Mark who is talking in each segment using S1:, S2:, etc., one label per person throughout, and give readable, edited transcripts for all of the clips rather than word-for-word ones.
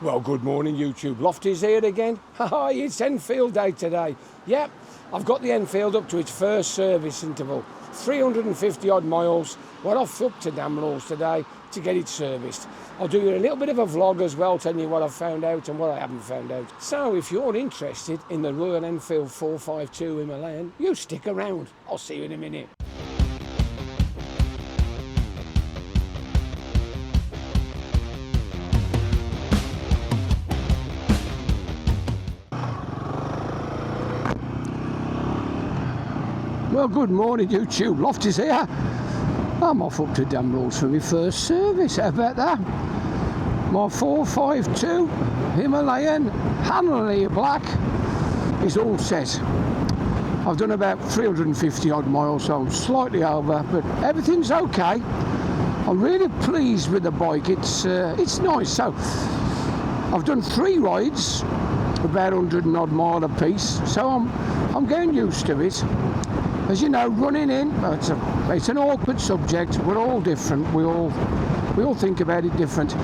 S1: Well, good morning, YouTube. Lofty's here again. Hi, it's Enfield day today. Yep, I've got the Enfield up to its first service interval. 350 odd miles. We're off up to Damlor's today to get it serviced. I'll do you a little bit of a vlog as well, telling you what I've found out and what I haven't found out. So if you're interested in the Royal Enfield 452 Himalayan, you stick around. I'll see you in a minute. Well, good morning, YouTube. Lofty's here. I'm off up to Damlor's for my first service. How about that? My 452 Himalayan Hanle Black is all set. I've done about 350 odd miles, so I'm slightly over, but everything's okay. I'm really pleased with the bike. It's nice. So I've done 3 rides, about 100 and odd mile a piece, so I'm getting used to it. As you know, running in, it's an awkward subject. We're all different. We all think about it different.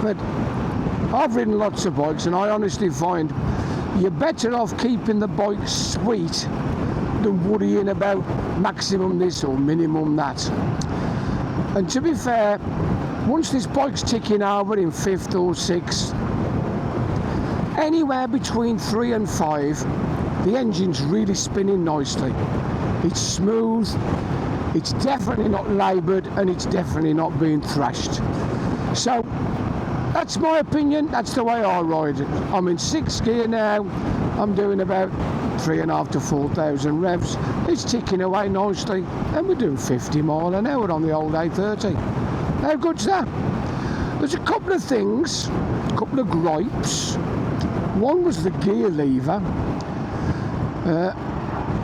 S1: But I've ridden lots of bikes, and I honestly find you're better off keeping the bike sweet than worrying about maximum this or minimum that. And to be fair, once this bike's ticking over in 5th or 6th, anywhere between 3 and 5, the engine's really spinning nicely. It's smooth, it's definitely not laboured, and it's definitely not being thrashed. So that's my opinion. That's the way I ride it. I'm in 6th gear now. I'm doing about 3,500 to 4,000 revs. It's ticking away nicely, and we're doing 50 mile an hour on the old A30. How good's that? There's a couple of things, a couple of gripes. One was the gear lever.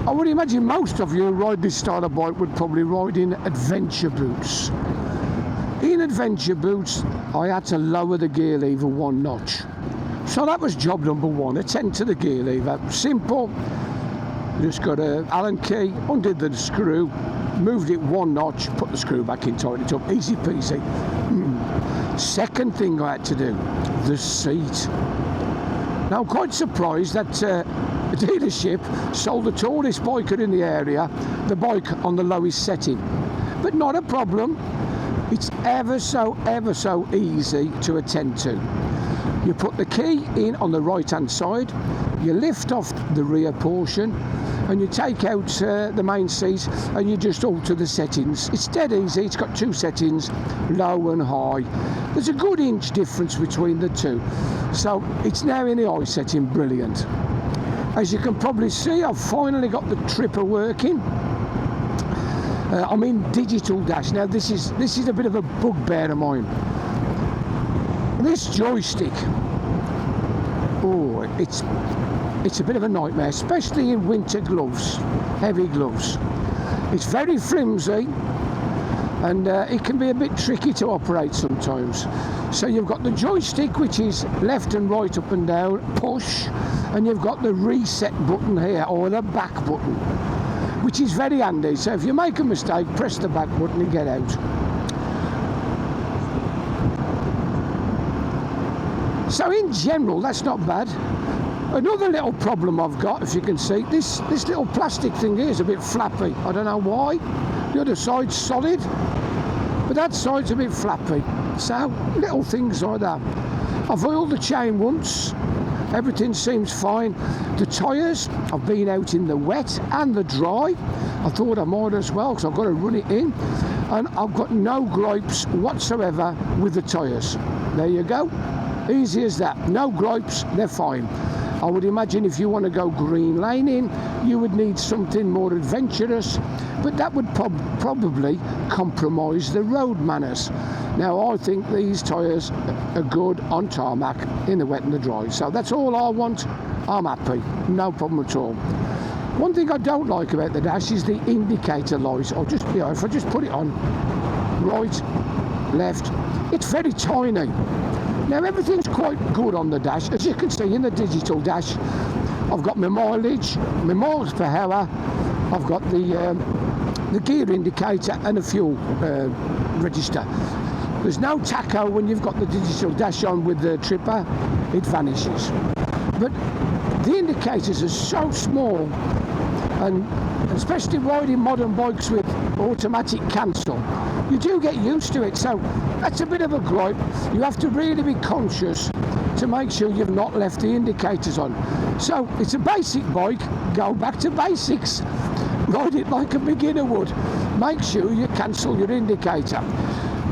S1: I would imagine most of you who ride this style of bike would probably ride in adventure boots. In adventure boots, I had to lower the gear lever 1 notch. So that was job number 1, attend to the gear lever. Simple. Just got an Allen key, undid the screw, moved it 1 notch, put the screw back in, tightened it up, easy peasy. Second thing I had to do, the seat. Now I'm quite surprised that the dealership sold the tallest biker in the area the bike on the lowest setting, but not a problem. It's ever so easy to attend to. You put the key in on the right hand side, you lift off the rear portion, and you take out the main seat, and you just alter the settings. It's dead easy. It's got 2 settings, low and high. There's a good inch difference between the 2, so it's now in the high setting. Brilliant. As you can probably see, I've finally got the tripper working. I'm in digital dash now. This is a bit of a bugbear of mine. This joystick, oh, it's a bit of a nightmare, especially in winter gloves, heavy gloves. It's very flimsy, and it can be a bit tricky to operate sometimes. So you've got the joystick, which is left and right, up and down, push, and you've got the reset button here, or the back button, which is very handy. So if you make a mistake, press the back button and get out. So in general, that's not bad. Another little problem I've got, if you can see, this little plastic thing here is a bit flappy. I don't know why. The other side's solid, but that side's a bit flappy. So little things like that. I've oiled the chain once. Everything seems fine. The tyres, I've been out in the wet and the dry. I thought I might as well, because I've got to run it in. And I've got no gripes whatsoever with the tyres. There you go. Easy as that. No gripes, they're fine. I would imagine if you want to go green laning, you would need something more adventurous, but that would probably compromise the road manners. Now, I think these tyres are good on tarmac, in the wet and the dry. So that's all I want. I'm happy. No problem at all. One thing I don't like about the dash is the indicator light. I'll just, if I just put it on, right, left, it's very tiny. Now everything's quite good on the dash. As you can see in the digital dash, I've got my mileage, my miles per hour, I've got the gear indicator and a fuel register. There's no tacho when you've got the digital dash on with the tripper, it vanishes. But the indicators are so small, and especially riding modern bikes with automatic cancel, you do get used to it. So that's a bit of a gripe. You have to really be conscious to make sure you've not left the indicators on. So it's a basic bike, go back to basics. Ride it like a beginner would. Make sure you cancel your indicator.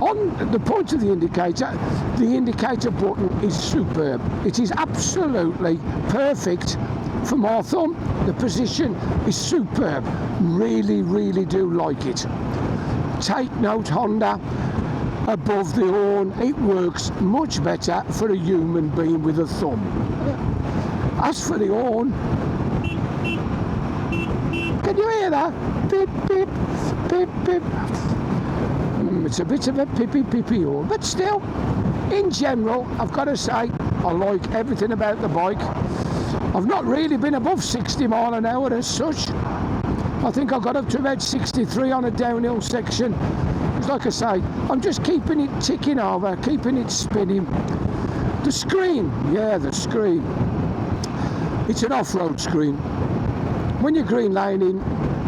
S1: On the point of the indicator button is superb. It is absolutely perfect for my thumb. The position is superb. Really, really do like it. Take note, Honda, above the horn, it works much better for a human being with a thumb. As for the horn, can you hear that? Pip, pip, pip, pip. It's a bit of a pippy horn, but still, in general, I've got to say, I like everything about the bike. I've not really been above 60 mile an hour as such. I think I got up to about 63 on a downhill section. It's like I say, I'm just keeping it ticking over, keeping it spinning. The screen, yeah, the screen. It's an off-road screen. When you're green laning,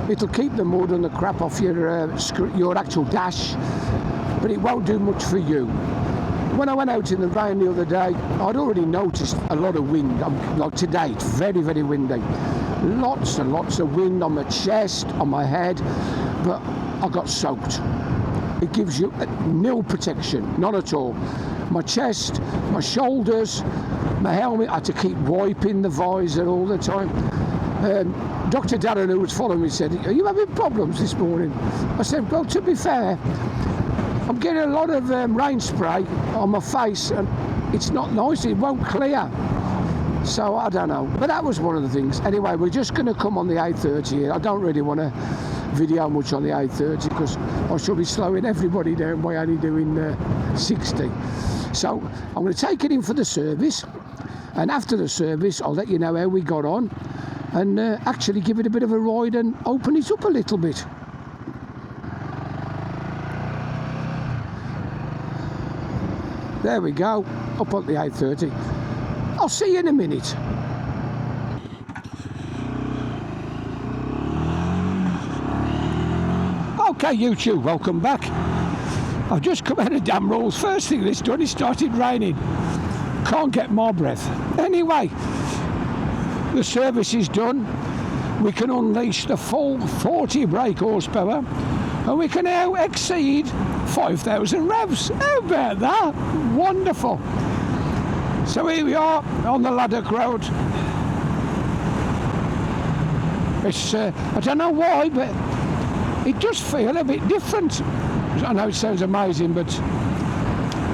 S1: it'll keep the mud and the crap off your actual dash, but it won't do much for you. When I went out in the rain the other day, I'd already noticed a lot of wind. Like today, it's very, very windy. Lots and lots of wind on my chest, on my head, but I got soaked. It gives you nil protection, none at all. My chest, my shoulders, my helmet, I had to keep wiping the visor all the time. Dr. Darren, who was following me, said, "Are you having problems this morning?" I said, "Well, to be fair, I'm getting a lot of rain spray on my face, and it's not nice, it won't clear." So I don't know, but that was one of the things. Anyway, we're just going to come on the A30 here. I don't really want to video much on the A30 because I shall be slowing everybody down by only doing 60. So I'm going to take it in for the service, and after the service I'll let you know how we got on, and actually give it a bit of a ride and open it up a little bit. There we go, up on the A30. I'll see you in a minute. Okay, YouTube, welcome back. I've just come out of damn rules. First thing it's done, it started raining. Can't get my breath. Anyway, the service is done. We can unleash the full 40 brake horsepower, and we can now exceed 5,000 revs. How about that? Wonderful. So here we are on the Laddock Road. It's I don't know why, but it does feel a bit different. I know it sounds amazing, but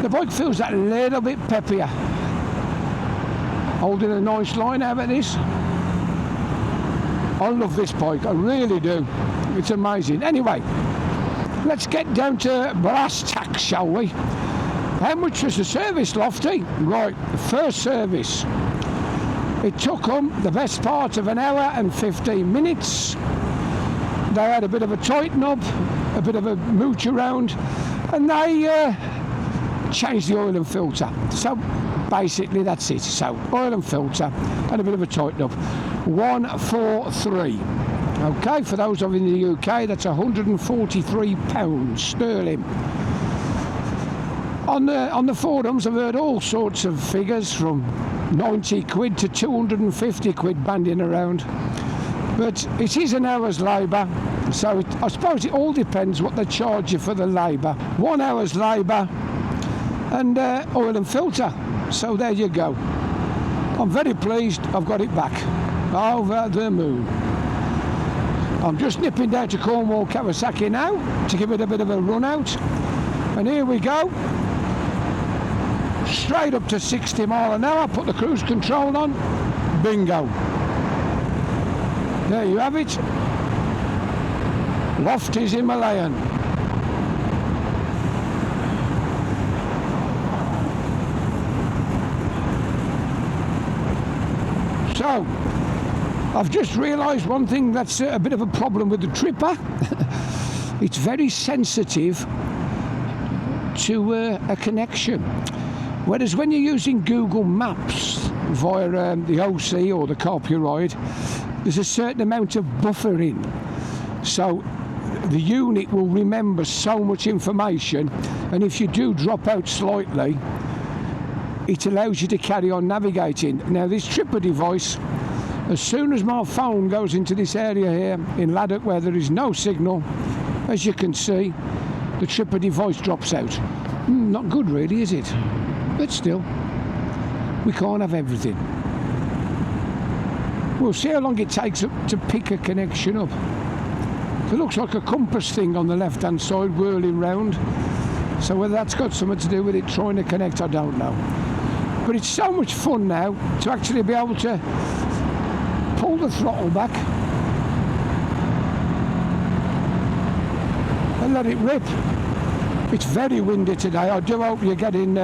S1: the bike feels that little bit peppier. Holding a nice line out of this. I love this bike, I really do. It's amazing. Anyway, let's get down to brass tacks, shall we? How much was the service, Lofty? Right, the first service. It took them the best part of an hour and 15 minutes. They had a bit of a tighten up, a bit of a mooch around, and they changed the oil and filter. So basically that's it. So oil and filter and a bit of a tighten up. 143. Okay, for those of you in the UK, that's £143 sterling. On the forums, I've heard all sorts of figures from 90 quid to 250 quid banding around. But it is an hour's labour, so I suppose it all depends what they charge you for the labour. 1 hour's labour and oil and filter. So there you go. I'm very pleased I've got it back. Over the moon. I'm just nipping down to Cornwall Kawasaki now to give it a bit of a run out. And here we go. Straight up to 60 mile an hour, put the cruise control on, bingo. There you have it. Lofty's Himalayan. So, I've just realised one thing that's a bit of a problem with the tripper. It's very sensitive to a connection. Whereas when you're using Google Maps via the Aoocci or the copyright, there's a certain amount of buffering. So the unit will remember so much information, and if you do drop out slightly, it allows you to carry on navigating. Now this tripper device, as soon as my phone goes into this area here in Laddock where there is no signal, as you can see, the tripper device drops out. Not good really, is it? But still, we can't have everything. We'll see how long it takes to pick a connection up. It looks like a compass thing on the left hand side whirling round. So whether that's got something to do with it trying to connect, I don't know. But it's so much fun now to actually be able to pull the throttle back and let it rip. It's very windy today. I do hope you're getting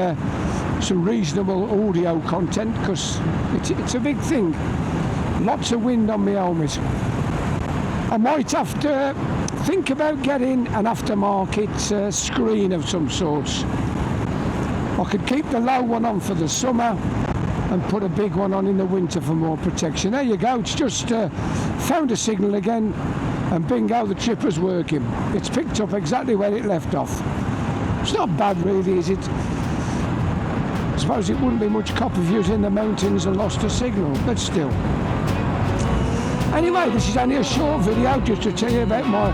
S1: some reasonable audio content, because it's a big thing. Lots of wind on my helmet. I might have to think about getting an aftermarket screen of some sorts. I could keep the low one on for the summer and put a big one on in the winter for more protection. There you go, it's just found a signal again, and bingo, the tripper's working. It's picked up exactly where it left off. It's not bad really, is it? I suppose it wouldn't be much copper views in the mountains and lost a signal, but still. Anyway, this is only a short video just to tell you about my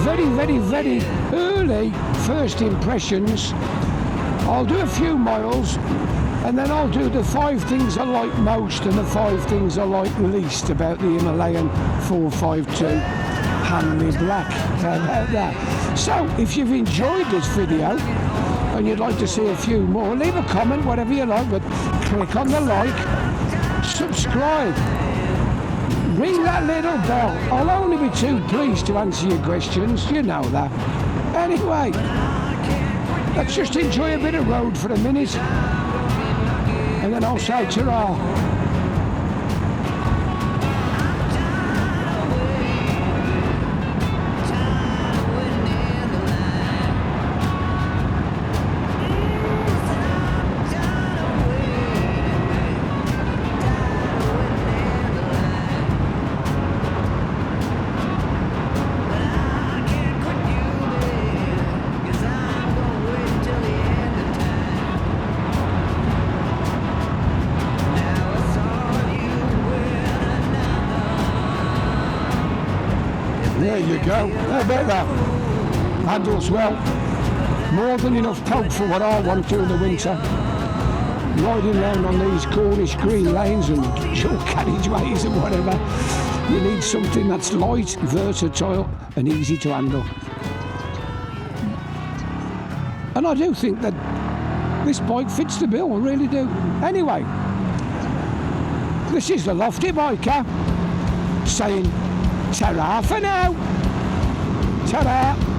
S1: very, very, very early first impressions. I'll do a few miles, and then I'll do the 5 things I like most and the 5 things I like least about the Himalayan 452 Hanle Black. How about that? So, if you've enjoyed this video and you'd like to see a few more, leave a comment, whatever you like, but click on the like, subscribe, ring that little bell. I'll only be too pleased to answer your questions, you know that. Anyway, let's just enjoy a bit of road for a minute, and then I'll say ta-ra. There you go. How about that? Handles well. More than enough poke for what I want during the winter. Riding around on these Cornish green lanes and dual carriageways and whatever. You need something that's light, versatile and easy to handle. And I do think that this bike fits the bill, I really do. Anyway, this is the Lofty Biker saying ta-ra for now. Ta-ra.